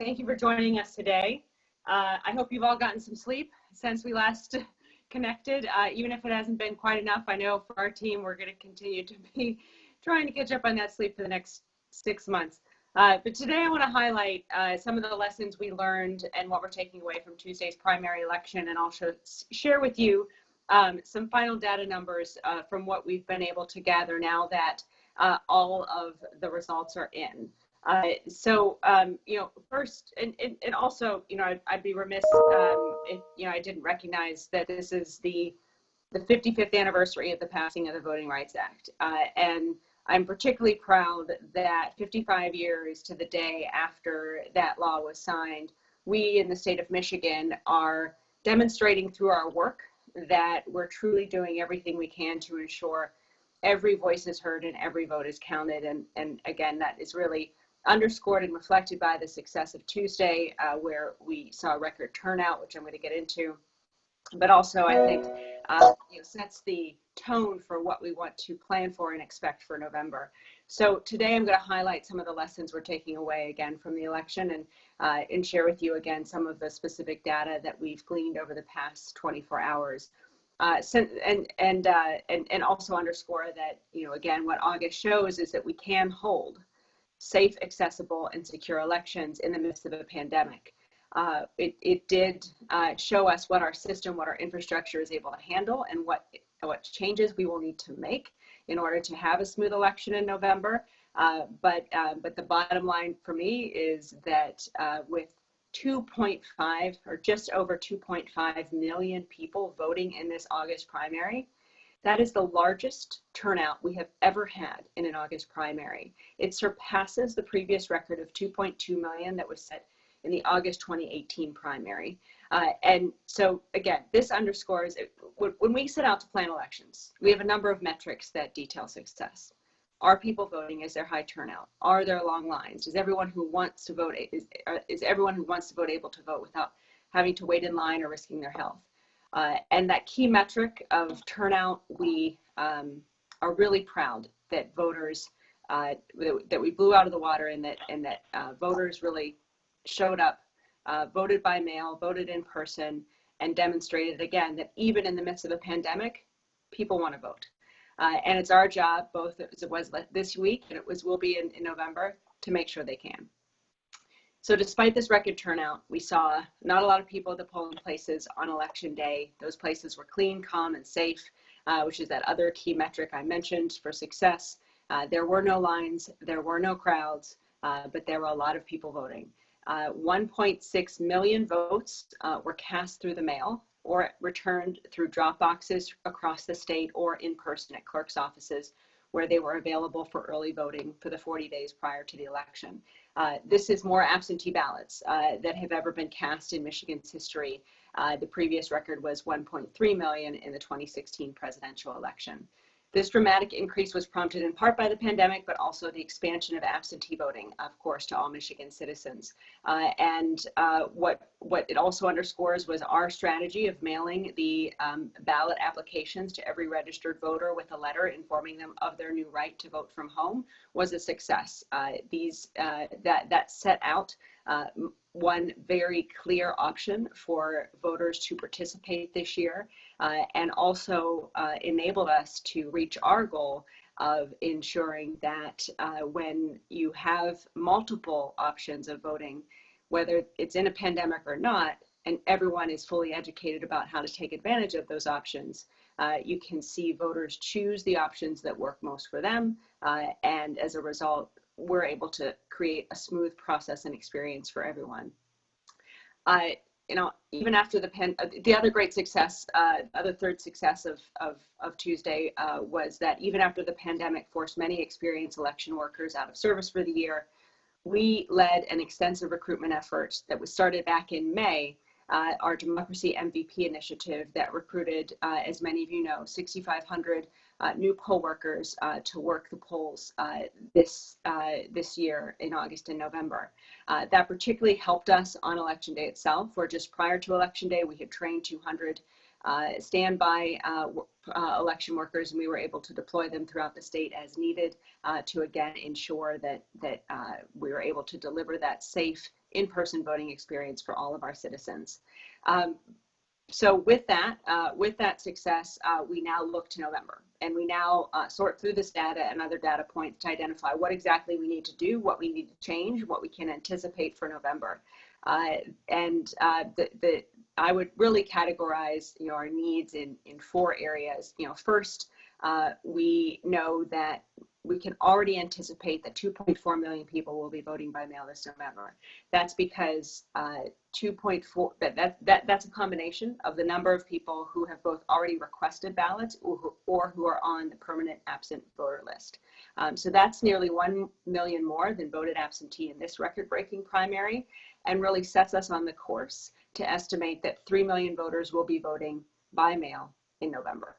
Thank you for joining us today. I hope you've all gotten some sleep since we last connected, even if it hasn't been quite enough. I know for our team, we're going to continue to be trying to catch up on that sleep for the next 6 months. But today I want to highlight some of the lessons we learned and what we're taking away from Tuesday's primary election, and also share with you some final data numbers from what we've been able to gather now that all of the results are in. First, and also, I'd be remiss if, I didn't recognize that this is the 55th anniversary of the passing of the Voting Rights Act. And I'm particularly proud that 55 years to the day after that law was signed, we in the state of Michigan are demonstrating through our work that we're truly doing everything we can to ensure every voice is heard and every vote is counted. And again, that is really underscored and reflected by the success of Tuesday, where we saw record turnout, which I'm going to get into, but also I think sets the tone for what we want to plan for and expect for November. So today I'm going to highlight some of the lessons we're taking away again from the election, and share with you again some of the specific data that we've gleaned over the past 24 hours. And also underscore that, again, what August shows is that we can hold safe, accessible, and secure elections in the midst of a pandemic. It did show us what our system, what our infrastructure is able to handle, and what changes we will need to make in order to have a smooth election in November. But the bottom line for me is that with 2.5 or just over 2.5 million people voting in this August primary, that is the largest turnout we have ever had in an August primary. It surpasses the previous record of 2.2 million that was set in the August 2018 primary. And so again, this underscores, when we set out to plan elections, we have a number of metrics that detail success. Are people voting? Is there high turnout? Are there long lines? Is everyone who wants to vote, is everyone who wants to vote able to vote without having to wait in line or risking their health? And that key metric of turnout, we are really proud that voters, that we blew out of the water, and that voters really showed up, voted by mail, voted in person, and demonstrated again that even in the midst of a pandemic, people want to vote. And it's our job, both as it was this week and will be in November, to make sure they can. So despite this record turnout, we saw not a lot of people at the polling places on election day. Those places were clean, calm, and safe, which is that other key metric I mentioned for success. There were no lines, there were no crowds, but there were a lot of people voting. 1.6 million votes were cast through the mail or returned through drop boxes across the state or in person at clerks' offices, where they were available for early voting for the 40 days prior to the election. This is more absentee ballots that have ever been cast in Michigan's history. The previous record was 1.3 million in the 2016 presidential election. This dramatic increase was prompted in part by the pandemic, but also the expansion of absentee voting, of course, to all Michigan citizens. What it also underscores was our strategy of mailing the ballot applications to every registered voter with a letter informing them of their new right to vote from home was a success. That set out one very clear option for voters to participate this year, and also enabled us to reach our goal of ensuring that when you have multiple options of voting, whether it's in a pandemic or not, and everyone is fully educated about how to take advantage of those options, you can see voters choose the options that work most for them, and as a result, we're able to create a smooth process and experience for everyone. Even after the other great success, other third success of Tuesday was that even after the pandemic forced many experienced election workers out of service for the year, we led an extensive recruitment effort that was started back in May, our Democracy MVP initiative that recruited, as many of you know, 6,500 new poll workers to work the polls this year in August and November. That particularly helped us on election day itself, where just prior to election day, we had trained 200 standby election workers, and we were able to deploy them throughout the state as needed to again ensure that we were able to deliver that safe, in-person voting experience for all of our citizens. So with that success, we now look to November, and we now sort through this data and other data points to identify what exactly we need to do, what we need to change, what we can anticipate for November. I would really categorize, our needs in 4 areas. First, we know that we can already anticipate that 2.4 million people will be voting by mail this November. That's because 2.4, that's a combination of the number of people who have both already requested ballots or who are on the permanent absent voter list. So that's nearly 1 million more than voted absentee in this record-breaking primary, and really sets us on the course to estimate that 3 million voters will be voting by mail in November.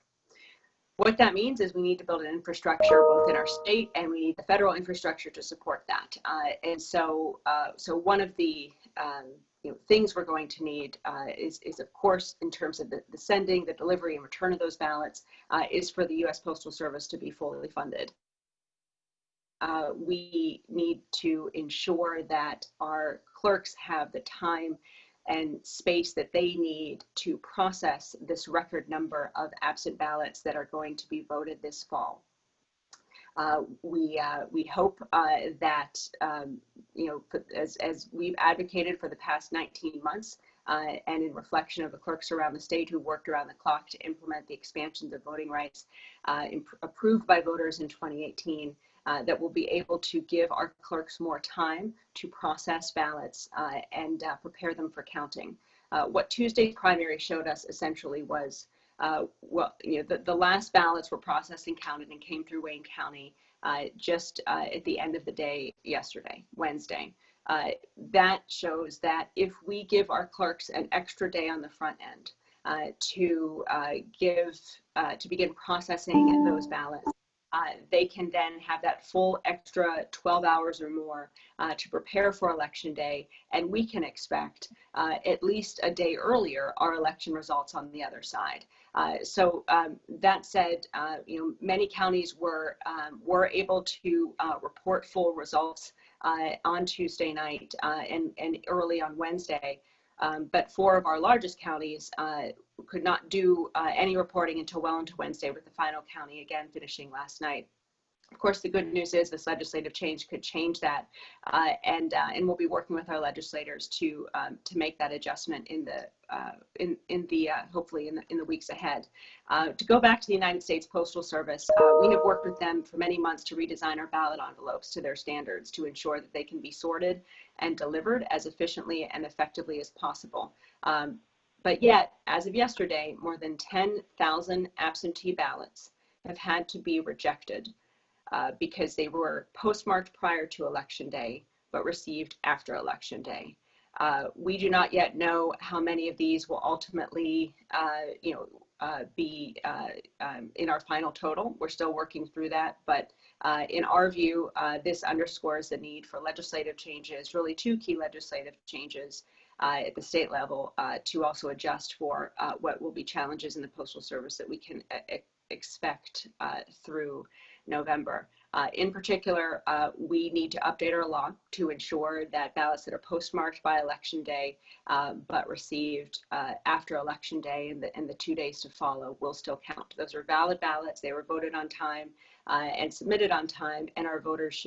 What that means is we need to build an infrastructure both in our state, and we need the federal infrastructure to support that. So one of the things we're going to need is of course, in terms of the sending, the delivery, and return of those ballots, is for the U.S. Postal Service to be fully funded. We need to ensure that our clerks have the time and space that they need to process this record number of absent ballots that are going to be voted this fall. We hope that, as we've advocated for the past 19 months, and in reflection of the clerks around the state who worked around the clock to implement the expansions of voting rights approved by voters in 2018, that we'll be able to give our clerks more time to process ballots and prepare them for counting. What Tuesday's primary showed us essentially was, the last ballots were processed and counted and came through Wayne County just at the end of the day yesterday, Wednesday. That shows that if we give our clerks an extra day on the front end to begin processing those ballots, they can then have that full extra 12 hours or more to prepare for election day, and we can expect at least a day earlier our election results on the other side. That said, many counties were able to report full results on Tuesday night and early on Wednesday. But 4 of our largest counties could not do any reporting until well into Wednesday, with the final county again finishing last night. Of course, the good news is this legislative change could change that, and we'll be working with our legislators to make that adjustment hopefully in the weeks ahead. To go back to the United States Postal Service, we have worked with them for many months to redesign our ballot envelopes to their standards to ensure that they can be sorted and delivered as efficiently and effectively as possible. But yet, as of yesterday, more than 10,000 absentee ballots have had to be rejected because they were postmarked prior to Election Day, but received after Election Day. We do not yet know how many of these will ultimately be in our final total. We're still working through that, but in our view, this underscores the need for legislative changes, really 2 key legislative changes at the state level to also adjust for what will be challenges in the Postal Service that we can expect through November. In particular, we need to update our law to ensure that ballots that are postmarked by Election Day but received after Election Day and the 2 days to follow will still count. Those are valid ballots. They were voted on time and submitted on time, and our voters'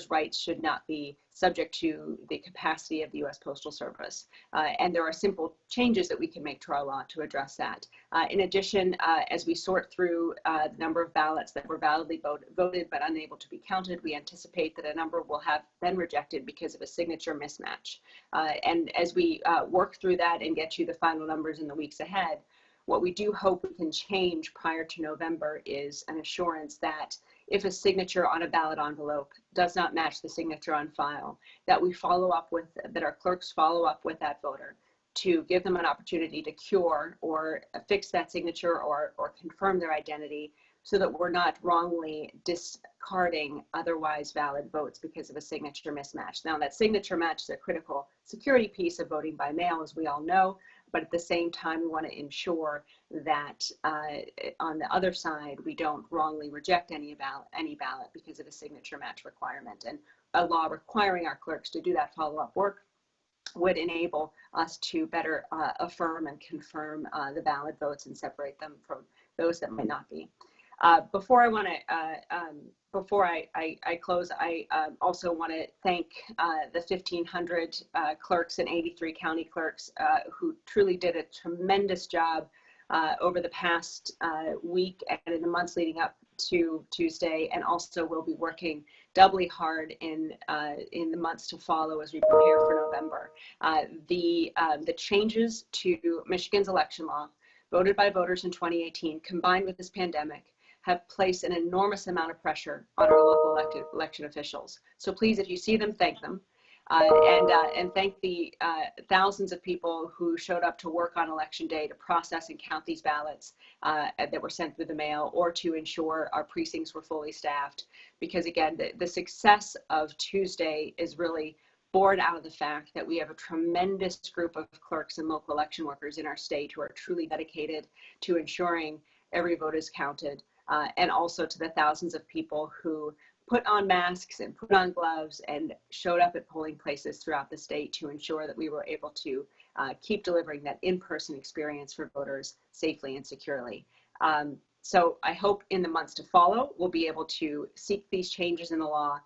rights should not be subject to the capacity of the U.S. Postal Service. And there are simple changes that we can make to our law to address that. In addition, as we sort through the number of ballots that were validly voted but unable to be counted, we anticipate that a number will have been rejected because of a signature mismatch. And as we work through that and get you the final numbers in the weeks ahead, what we do hope we can change prior to November is an assurance that if a signature on a ballot envelope does not match the signature on file, that our clerks follow up with that voter to give them an opportunity to cure or fix that signature or confirm their identity, so that we're not wrongly discarding otherwise valid votes because of a signature mismatch. Now, that signature match is a critical security piece of voting by mail, as we all know, but at the same time, we want to ensure that on the other side, we don't wrongly reject any ballot because of a signature match requirement. And a law requiring our clerks to do that follow-up work would enable us to better affirm and confirm the valid votes and separate them from those that might not be. Before I close, I also want to thank the 1,500 clerks and 83 county clerks who truly did a tremendous job over the past week and in the months leading up to Tuesday, and also will be working doubly hard in the months to follow as we prepare for November. The changes to Michigan's election law, voted by voters in 2018, combined with this pandemic, have placed an enormous amount of pressure on our local election officials. So please, if you see them, thank them. And thank the thousands of people who showed up to work on election day to process and count these ballots that were sent through the mail, or to ensure our precincts were fully staffed. Because again, the success of Tuesday is really born out of the fact that we have a tremendous group of clerks and local election workers in our state who are truly dedicated to ensuring every vote is counted, and also to the thousands of people who put on masks and put on gloves and showed up at polling places throughout the state to ensure that we were able to keep delivering that in-person experience for voters safely and securely. So I hope in the months to follow, we'll be able to seek these changes in the law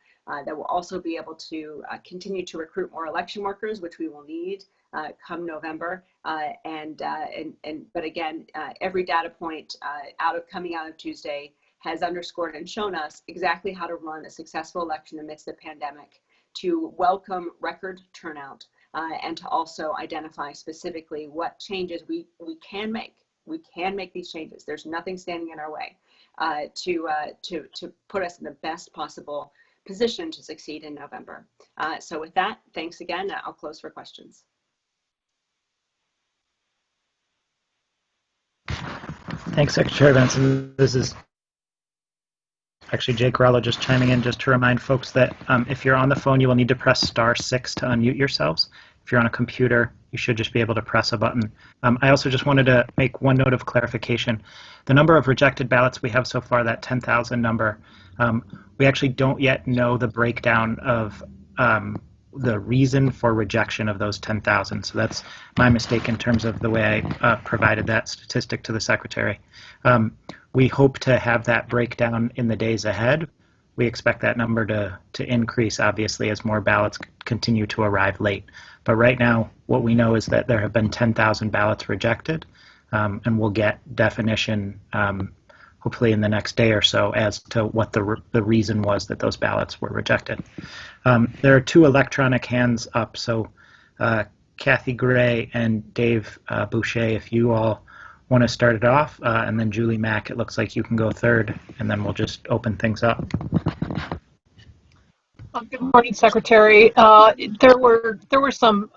that will also be able to continue to recruit more election workers, which we will need come November. But again, every data point coming out of Tuesday has underscored and shown us exactly how to run a successful election amidst the pandemic, to welcome record turnout, and to also identify specifically what changes we can make. We can make these changes. There's nothing standing in our way to put us in the best possible position to succeed in November. So with that, thanks again. I'll close for questions. Thanks, Secretary Benson. This is actually Jake Rallo just chiming in just to remind folks that if you're on the phone, you will need to press *6 to unmute yourselves. If you're on a computer, you should just be able to press a button. I also just wanted to make one note of clarification. The number of rejected ballots we have so far, that 10,000 number, we actually don't yet know the breakdown of the reason for rejection of those 10,000. So that's my mistake in terms of the way I provided that statistic to the Secretary. We hope to have that breakdown in the days ahead. We expect that number to increase, obviously, as more ballots continue to arrive late. But right now, what we know is that there have been 10,000 ballots rejected, and we'll get definition hopefully in the next day or so as to what the reason was that those ballots were rejected. There are two electronic hands up, so Kathy Gray and Dave Boucher, if you all want to start it off, and then Julie Mack, it looks like you can go third, and then we'll just open things up. Good morning, Secretary. There were some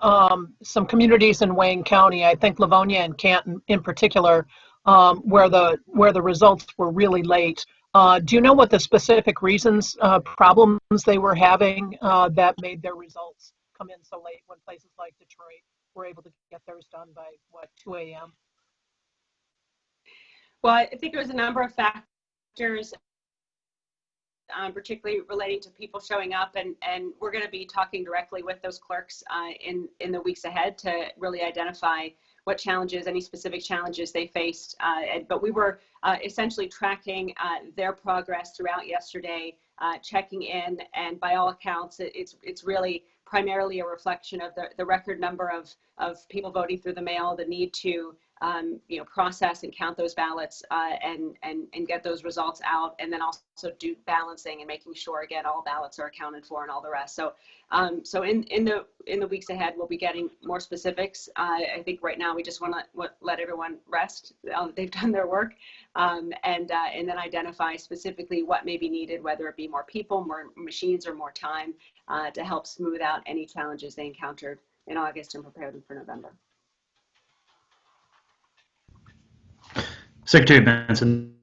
communities in Wayne County, I think Livonia and Canton in particular, where the results were really late. Do you know what the specific reasons, problems they were having that made their results come in so late, when places like Detroit were able to get theirs done by, what, 2 a.m.? Well, I think there was a number of factors, particularly relating to people showing up, and we're going to be talking directly with those clerks in the weeks ahead to really identify what challenges, any specific challenges they faced. But we were essentially tracking their progress throughout yesterday, checking in, and by all accounts, it's really primarily a reflection of the record number of people voting through the mail, the need to process and count those ballots and get those results out, and then also do balancing and making sure, again, all ballots are accounted for and all the rest. So in the weeks ahead, we'll be getting more specifics. I think right now we just want to let everyone rest. They've done their work, and then identify specifically what may be needed, whether it be more people, more machines, or more time to help smooth out any challenges they encountered in August and prepare them for November. Secretary Benson,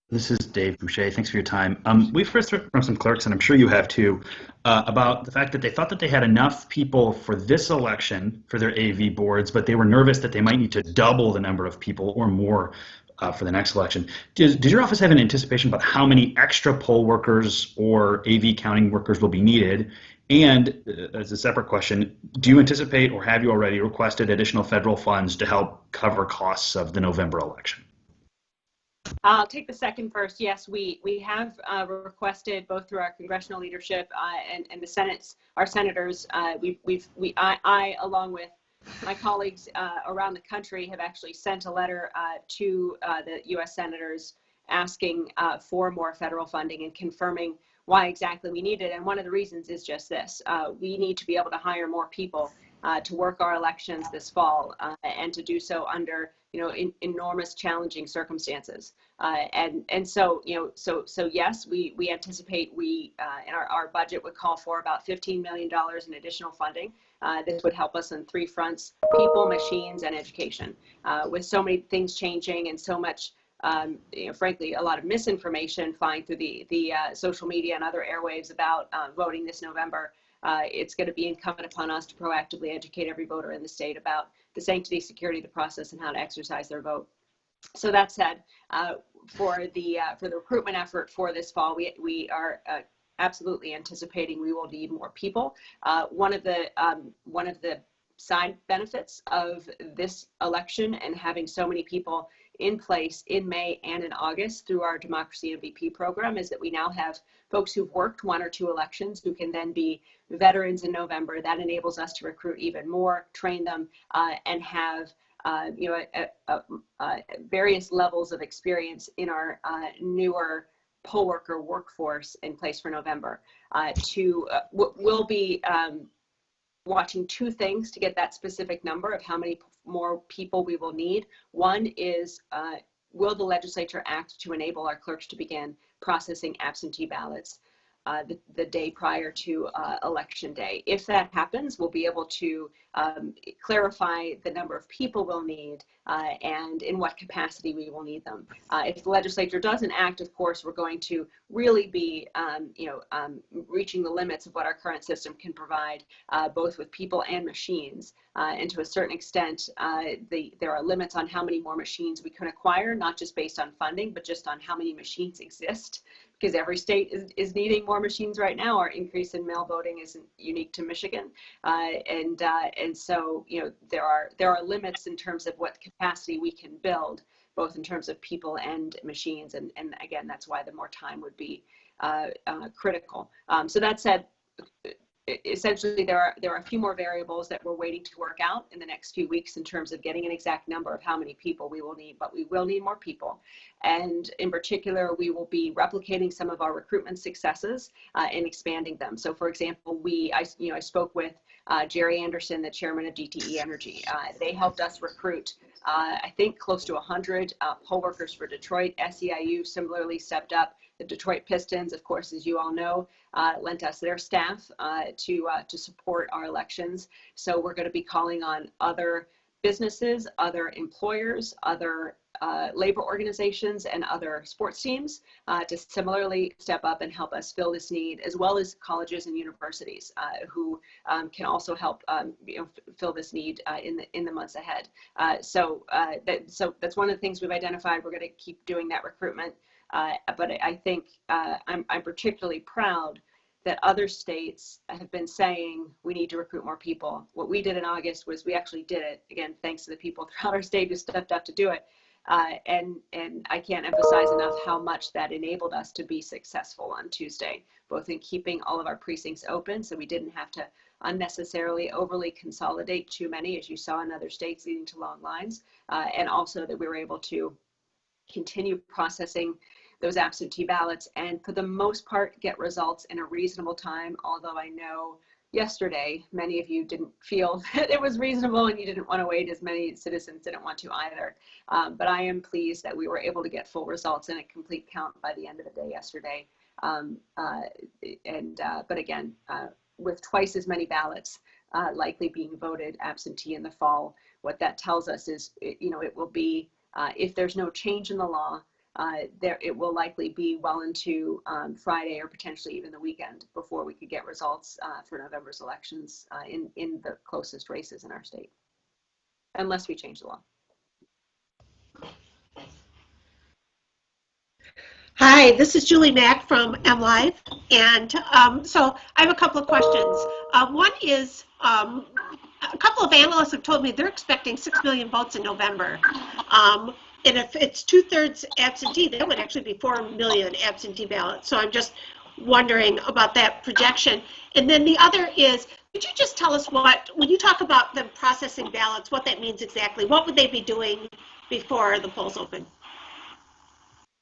this is Dave Boucher. Thanks for your time. We've heard from some clerks, and I'm sure you have too, about the fact that they thought that they had enough people for this election for their AV boards, but they were nervous that they might need to double the number of people or more for the next election. Does your office have an anticipation about how many extra poll workers or AV counting workers will be needed? And as a separate question, do you anticipate or have you already requested additional federal funds to help cover costs of the November election? I'll take the second first. Yes, we have requested both through our congressional leadership and the Senate's, our senators. I along with my colleagues around the country have actually sent a letter to the U.S. senators asking for more federal funding and confirming why exactly we need it. And one of the reasons is just this: we need to be able to hire more people to work our elections this fall, and to do so under enormous challenging circumstances. And so yes, we anticipate in our budget would call for about $15 million in additional funding. This would help us on three fronts: people, machines, and education. With so many things changing and so much, frankly, a lot of misinformation flying through the social media and other airwaves about voting this November, it's going to be incumbent upon us to proactively educate every voter in the state about the sanctity, security of the process, and how to exercise their vote. So that said, for the recruitment effort for this fall, we are absolutely anticipating we will need more people. One of the side benefits of this election and having so many people in place in May and in August through our Democracy MVP program is that we now have folks who've worked one or two elections who can then be veterans in November. That enables us to recruit even more, train them, and have various levels of experience in our newer poll worker workforce in place for November. We'll be watching two things to get that specific number of how many more people we will need. One is, will the legislature act to enable our clerks to begin processing absentee ballots the day prior to election day? If that happens, we'll be able to clarify the number of people we'll need and in what capacity we will need them. If the legislature doesn't act, of course, we're going to really be reaching the limits of what our current system can provide, both with people and machines. And to a certain extent, there are limits on how many more machines we can acquire, not just based on funding, but just on how many machines exist, because every state is needing more machines right now. Our increase in mail voting isn't unique to Michigan, and so there are limits in terms of what capacity we can build, both in terms of people and machines, and again, that's why the more time would be critical. So that said, essentially there are a few more variables that we're waiting to work out in the next few weeks in terms of getting an exact number of how many people we will need, but we will need more people. And in particular, we will be replicating some of our recruitment successes and expanding them. So for example, I spoke with Jerry Anderson, the chairman of DTE Energy. They helped us recruit I think close to 100 poll workers for Detroit. SEIU similarly stepped up. The Detroit Pistons, of course, as you all know, lent us their staff to support our elections. So we're going to be calling on other businesses, other employers, other labor organizations, and other sports teams to similarly step up and help us fill this need, as well as colleges and universities who can also help fill this need in the months ahead. So that's one of the things we've identified. We're going to keep doing that recruitment. But I think I'm particularly proud that other states have been saying we need to recruit more people. What we did in August was we actually did it, again, thanks to the people throughout our state who stepped up to do it. And I can't emphasize enough how much that enabled us to be successful on Tuesday, both in keeping all of our precincts open so we didn't have to unnecessarily overly consolidate too many, as you saw in other states, leading to long lines, and also that we were able to continue processing those absentee ballots and for the most part get results in a reasonable time, although I know yesterday many of you didn't feel that it was reasonable and you didn't want to wait, as many citizens didn't want to either. But I am pleased that we were able to get full results and a complete count by the end of the day yesterday. But again, with twice as many ballots likely being voted absentee in the fall, what that tells us is, it will be, if there's no change in the law, it will likely be well into Friday or potentially even the weekend before we could get results for November's elections in the closest races in our state, unless we change the law. Hi, this is Julie Mack from MLive, and so I have a couple of questions. One is a couple of analysts have told me they're expecting 6 million votes in November. And if it's 2/3 absentee, that would actually be 4 million absentee ballots. So I'm just wondering about that projection. And then the other is, could you just tell us when you talk about them processing ballots, what that means exactly? What would they be doing before the polls open?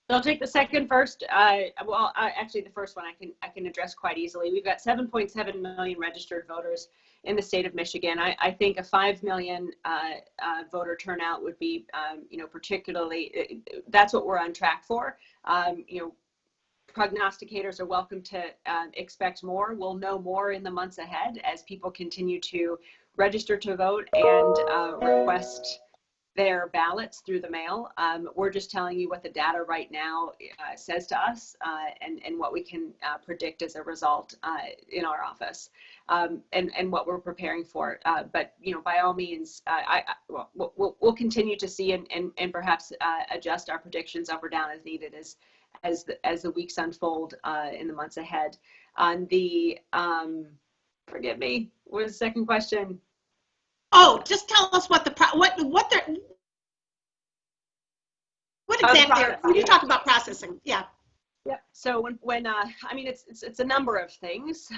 So I'll take the second first. Actually, the first one I can address quite easily. We've got 7.7 million registered voters in the state of Michigan. I think a 5 million voter turnout would be, particularly, that's what we're on track for. Prognosticators are welcome to expect more. We'll know more in the months ahead as people continue to register to vote and request their ballots through the mail. We're just telling you what the data right now says to us and what we can predict as a result in our office and what we're preparing for. But by all means, we'll continue to see and perhaps adjust our predictions up or down as needed as the weeks unfold in the months ahead. On the forgive me, what was the second question? Oh, just tell us what exactly when you talk about processing. Yeah. Yeah. So when I mean it's a number of things.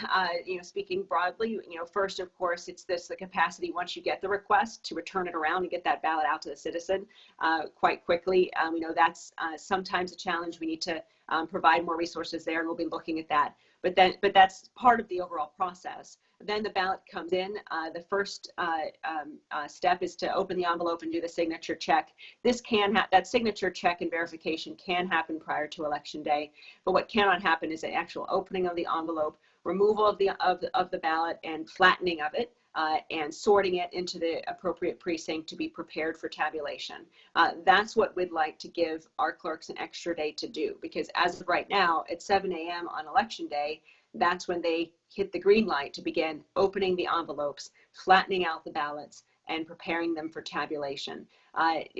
Speaking broadly, first of course it's the capacity once you get the request to return it around and get that ballot out to the citizen quite quickly. That's sometimes a challenge. We need to provide more resources there, and we'll be looking at that. But that's part of the overall process. Then the ballot comes in. The first step is to open the envelope and do the signature check. That signature check and verification can happen prior to Election Day, but what cannot happen is the actual opening of the envelope, removal of the ballot, and flattening of it, and sorting it into the appropriate precinct to be prepared for tabulation. That's what we'd like to give our clerks an extra day to do, because as of right now, at 7 a.m. on Election Day, that's when they hit the green light to begin opening the envelopes, flattening out the ballots, and preparing them for tabulation.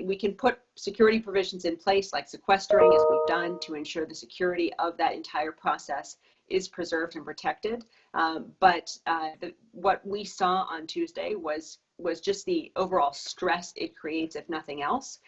We can put security provisions in place like sequestering, as we've done, to ensure the security of that entire process is preserved and protected. But what we saw on Tuesday was just the overall stress it creates, if nothing else,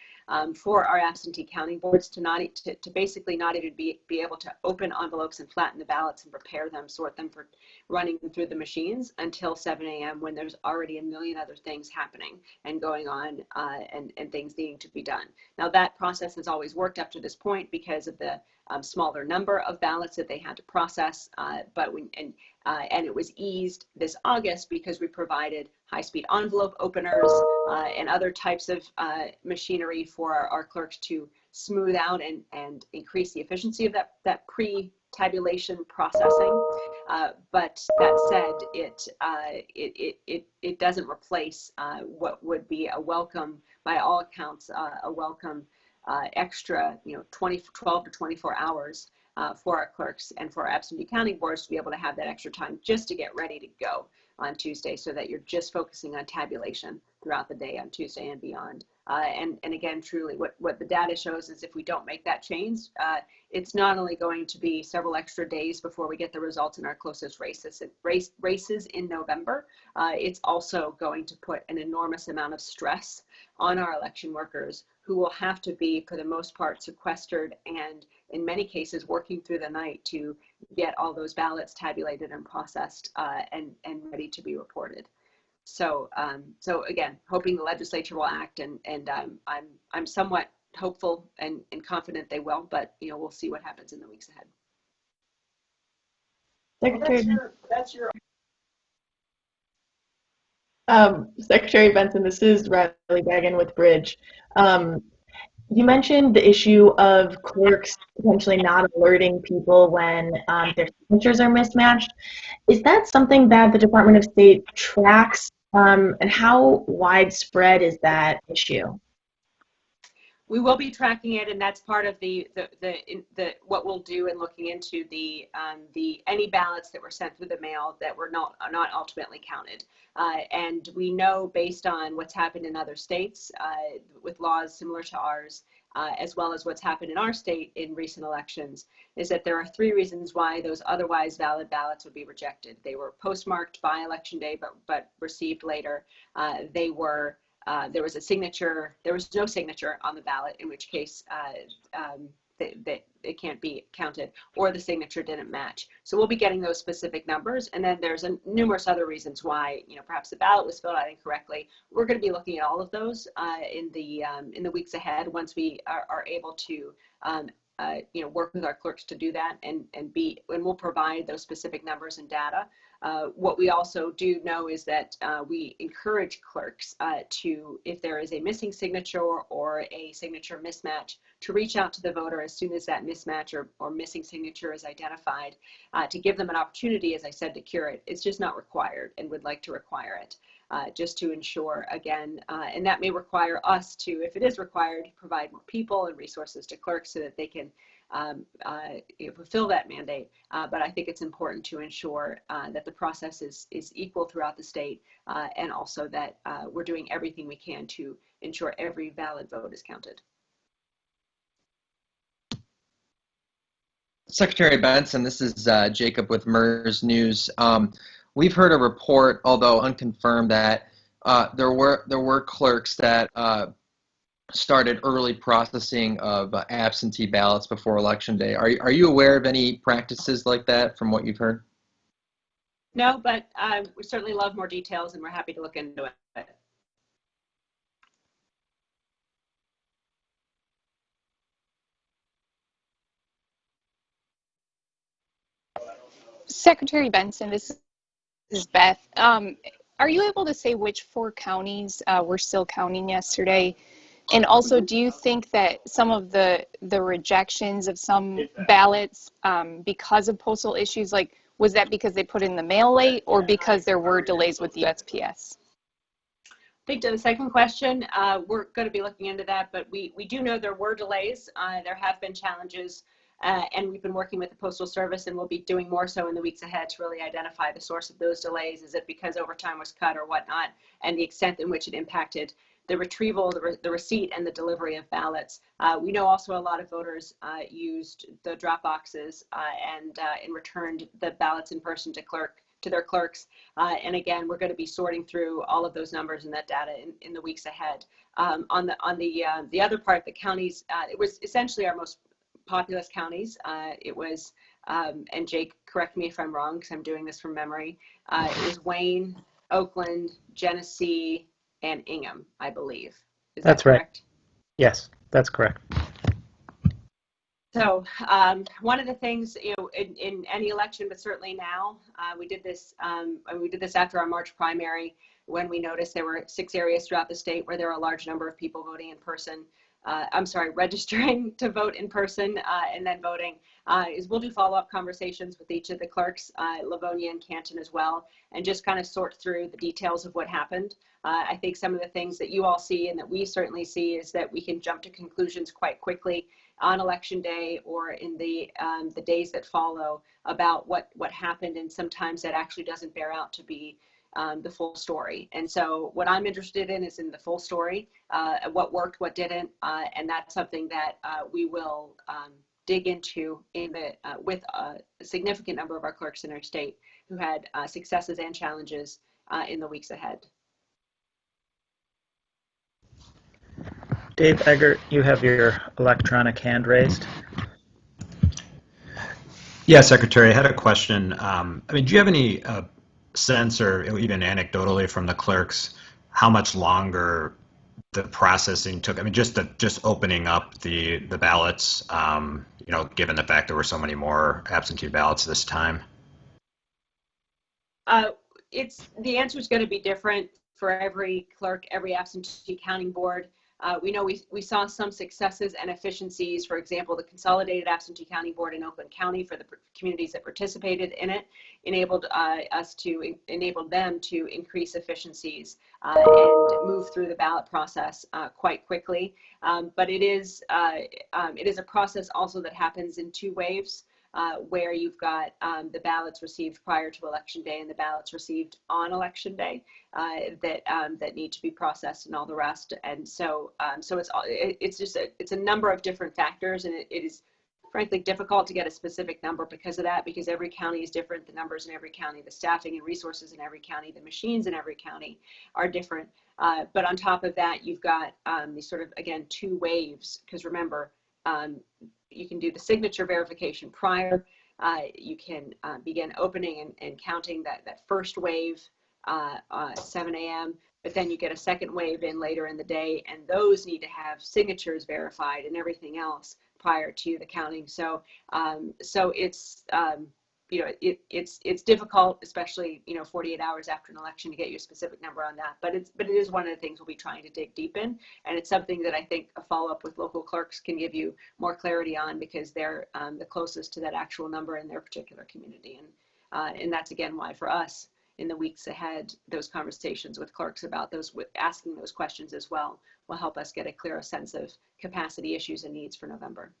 for our absentee counting boards to basically not even be able to open envelopes and flatten the ballots and prepare them, sort them for running them through the machines until 7 a.m. when there's already a million other things happening and going on and things needing to be done. Now that process has always worked up to this point because of the smaller number of ballots that they had to process, and it was eased this August because we provided high-speed envelope openers and other types of machinery for our clerks to smooth out and increase the efficiency of that pre-tabulation processing. But that said, it doesn't replace what would be a welcome, by all accounts, a welcome extra 12 to 24 hours for our clerks and for our absentee counting boards to be able to have that extra time just to get ready to go on Tuesday, so that you're just focusing on tabulation throughout the day on Tuesday and beyond. And again, truly what the data shows is if we don't make that change, it's not only going to be several extra days before we get the results in our closest races in November, it's also going to put an enormous amount of stress on our election workers, who will have to be, for the most part, sequestered and in many cases working through the night to get all those ballots tabulated and processed and ready to be reported. So again, hoping the legislature will act, and I'm somewhat hopeful and confident they will, but we'll see what happens in the weeks ahead. Secretary Benson, this is Riley Bagan with Bridge. You mentioned the issue of clerks potentially not alerting people when their signatures are mismatched. Is that something that the Department of State tracks, and how widespread is that issue? We will be tracking it, and that's part of the what we'll do in looking into the any ballots that were sent through the mail that were not ultimately counted. And we know, based on what's happened in other states with laws similar to ours, as well as what's happened in our state in recent elections, is that there are 3 reasons why those otherwise valid ballots would be rejected. They were postmarked by election day, but received later. There was a signature, there was no signature on the ballot, in which case it can't be counted, or the signature didn't match. So we'll be getting those specific numbers. And then there's numerous other reasons why, perhaps the ballot was filled out incorrectly. We're going to be looking at all of those in the weeks ahead, once we are able to work with our clerks to do that, and we'll provide those specific numbers and data. What we also do know is that we encourage clerks to, if there is a missing signature or a signature mismatch, to reach out to the voter as soon as that mismatch or missing signature is identified, to give them an opportunity, as I said, to cure it. It's just not required, and would like to require it, just to ensure, again, and that may require us to, if it is required, provide more people and resources to clerks so that they can fulfill that mandate. But I think it's important to ensure that the process is equal throughout the state, and also that we're doing everything we can to ensure every valid vote is counted. Secretary Benson, this is Jacob with MERS News. We've heard a report, although unconfirmed, that there were clerks that started early processing of absentee ballots before Election Day. Are you aware of any practices like that from what you've heard? No, but we certainly love more details, and we're happy to look into it. Secretary Benson, this is Beth. Are you able to say which 4 counties were still counting yesterday? And also, do you think that some of the rejections of some ballots because of postal issues, like, was that because they put in the mail late, or because there were delays with the USPS? I think to the second question, we're going to be looking into that, but we do know there were delays. There have been challenges, and we've been working with the Postal Service, and we'll be doing more so in the weeks ahead to really identify the source of those delays. Is it because overtime was cut or whatnot, and the extent in which it impacted the retrieval, the receipt, and the delivery of ballots. We know also a lot of voters used the drop boxes and returned the ballots in person to their clerks. And again, we're going to be sorting through all of those numbers and that data in the weeks ahead. On the other part, the counties, it was essentially our most populous counties. It was, and Jake, correct me if I'm wrong, because I'm doing this from memory. It was Wayne, Oakland, Genesee, and Ingham, I believe. Is that correct? Right. Yes, that's correct. So one of the things, in any election, but certainly now, we did this after our March primary, when we noticed there were 6 areas throughout the state where there are a large number of people voting in person. Registering to vote in person and then voting, is we'll do follow-up conversations with each of the clerks, Livonia and Canton as well, and just kind of sort through the details of what happened. I think some of the things that you all see and that we certainly see is that we can jump to conclusions quite quickly on Election Day or in the days that follow about what happened, and sometimes that actually doesn't bear out to be the full story. And so what I'm interested in is in the full story, what worked, what didn't, and that's something that we will dig into with a significant number of our clerks in our state who had successes and challenges in the weeks ahead. Dave Eggert, you have your electronic hand raised. Yeah, Secretary, I had a question. Do you have any sense, or even anecdotally from the clerks, how much longer the processing took? Just opening up the ballots, given the fact there were so many more absentee ballots this time. The answer is going to be different for every clerk, every absentee counting board. We know we saw some successes and efficiencies. For example, the Consolidated Absentee Counting Board in Oakland County, for the communities that participated in it, enabled them to increase efficiencies and move through the ballot process quite quickly. But it is a process also that happens in 2 waves. where you've got the ballots received prior to election day and the ballots received on election day that need to be processed and all the rest. And so it's a number of different factors, and it is frankly difficult to get a specific number because of that, because every county is different. The numbers in every county, the staffing and resources in every county, the machines in every county are different. But on top of that, you've got these sort of, again, two waves, because remember, you can do the signature verification prior. You can begin opening and counting that first wave 7 a.m. But then you get a second wave in later in the day, and those need to have signatures verified and everything else prior to the counting. So it's it's difficult, especially 48 hours after an election, to get you a specific number on that. But it is one of the things we'll be trying to dig deep in, and it's something that I think a follow-up with local clerks can give you more clarity on, because they're the closest to that actual number in their particular community. And that's again why for us in the weeks ahead, those conversations with clerks about asking those questions as well will help us get a clearer sense of capacity issues and needs for November.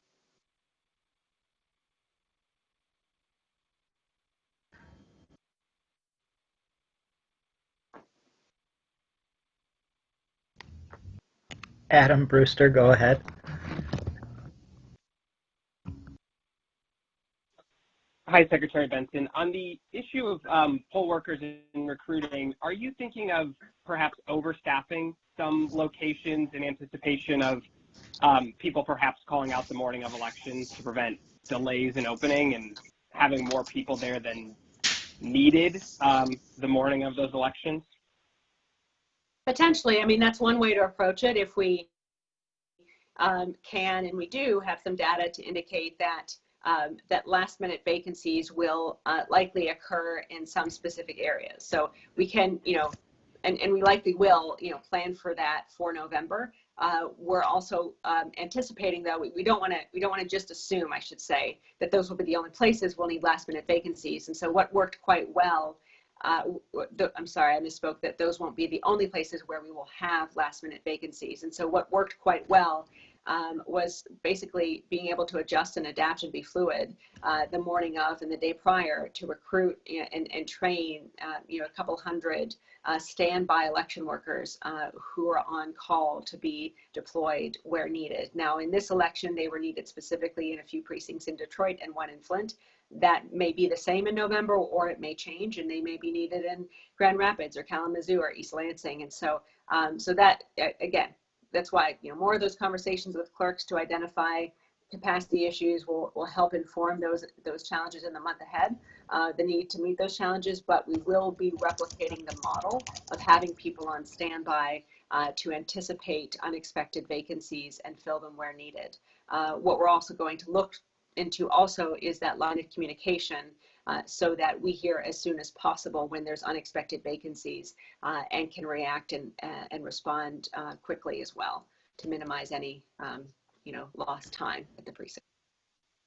Adam Brewster, go ahead. Hi, Secretary Benson. On the issue of poll workers and recruiting, are you thinking of perhaps overstaffing some locations in anticipation of people perhaps calling out the morning of elections to prevent delays in opening, and having more people there than needed the morning of those elections? Potentially. I mean, that's one way to approach it. If we can, and we do have some data to indicate that that last minute vacancies will likely occur in some specific areas. So we can, and we likely will, plan for that for November. We're also anticipating, though, we don't want to just assume, I should say, that those will be the only places we'll need last minute vacancies. And so what worked quite well, I'm sorry, I misspoke, that those won't be the only places where we will have last minute vacancies. And so what worked quite well was basically being able to adjust and adapt and be fluid the morning of and the day prior to recruit and train a couple hundred standby election workers who are on call to be deployed where needed. Now, in this election, they were needed specifically in a few precincts in Detroit and one in Flint. That may be the same in November, or it may change, and they may be needed in Grand Rapids or Kalamazoo or East Lansing. And so, so that, again, that's why more of those conversations with clerks to identify capacity issues will help inform those challenges in the month ahead, the need to meet those challenges. But we will be replicating the model of having people on standby to anticipate unexpected vacancies and fill them where needed. What we're also going to look into also is that line of communication so that we hear as soon as possible when there's unexpected vacancies and can react and respond quickly as well to minimize any lost time at the precinct.